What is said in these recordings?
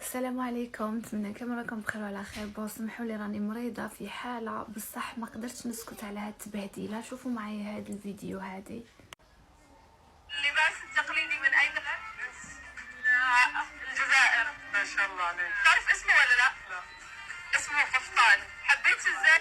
السلام عليكم، نتمنى كامل راكم بخير وعلى خير. بون سمحوا لي راني مريضه في حاله بصح ما قدرتش نسكت على هاد التبهديله. شوفوا معايا هاد الفيديو هادي. اللباس التقليدي من اين؟ الجزائر. ما شاء الله عليك. تعرف اسمه ولا لا؟ لا. اسمه قفطان. حبيت ازاي؟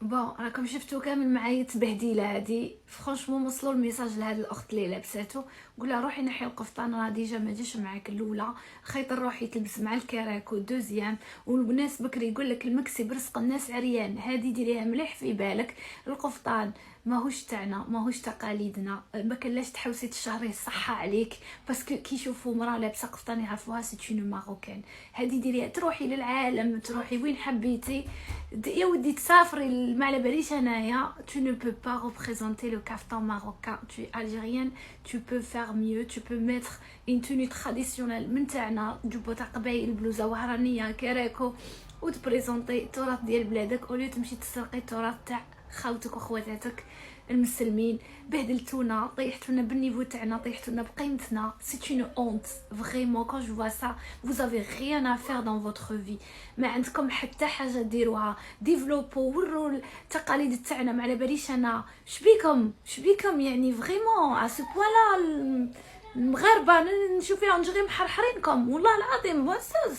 بون راكم شفتوا كامل معايا التبهديله هادي. فرانشمون وصلوا الميساج لهاد الاخت اللي لابساتو، قولها روحي نحي القفطان، راه ديجا ما جاش معاك الاولى، خيط روحي تلبس مع الكراكو دوزيام. والناس بكري يقول لك المكسي برزق الناس عريان، هادي ديريها مليح في بالك. القفطان ماهوش تاعنا، ماهوش تقاليدنا، ما كلاش تحوسي تشهريه الصحه عليك، باسكو كي يشوفوا مرا لابسه قفطان يعرفوها سي اون ماروكان. هادي ديريها تروحي للعالم، تروحي وين حبيتي، يا ودي تسافري ما على باليش انايا. tu ne peux pas représenter le caftan marocain, tu es algérienne, tu peux faire mieux, tu peux mettre une tenue traditionnelle من تاعنا، جوبو تاع قبايل، بلوزه وهرانيه كراكو، وتبريزونطي التراث ديال بلادك، اوليو تمشي تسرقي التراث تاع خاوتك وخواتاتك المسلمين. بهدلتونا، طيحتونا بالنيفو تاعنا، طيحتونا بقيمتنا. سي اون اونت فريمون. كون جو فوا سا vous avez rien à faire dans votre vie. ما عندكم حتى حاجه ديروها. ديفلوبو، وروا التقاليد تاعنا، ما على باليش انا شبيكم يعني فريمون ا سو بوان. المغاربه نشوف فيها نجري محرحرينكم والله العظيم.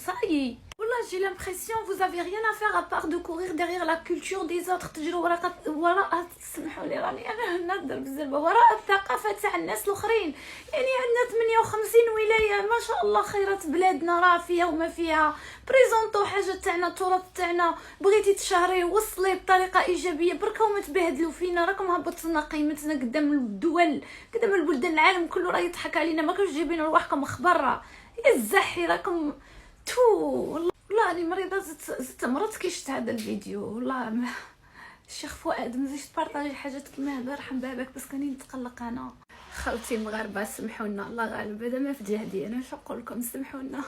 صاي والله j'ai l'impression vous avez rien à faire à part de courir derrière la culture des autres. تجروا وراء تسمحوا لي راني انا نهضر بزاف، وراء الثقافه تاع الناس الاخرين. يعني عندنا 58 ولايه ما شاء الله، خيرات بلادنا راه فيها وما فيها. بريزونطو حاجه تاعنا، التراث تاعنا، بغيتي تشهري وصلي بطريقه ايجابيه، بركا وما تبهدلوا فينا. راكم هبطتوا قيمتنا قدام الدول، قدام البلدان، العالم كله راه يضحك علينا، ما كنتش جايبين رواحكم خبره. يا الزحي راكم تو. والله راني مريضه، زدت مرضت كي شفت هذا الفيديو. والله الشيخ فؤاد ما تزيدش تبارطاجي حاجات كيما هذا، رحم بابك، بس كاني نتقلق انا. خوتي المغاربه سمحونا، الله غالب، هذا ما في جهدي انا، شنو نقول لكم، سمحونا.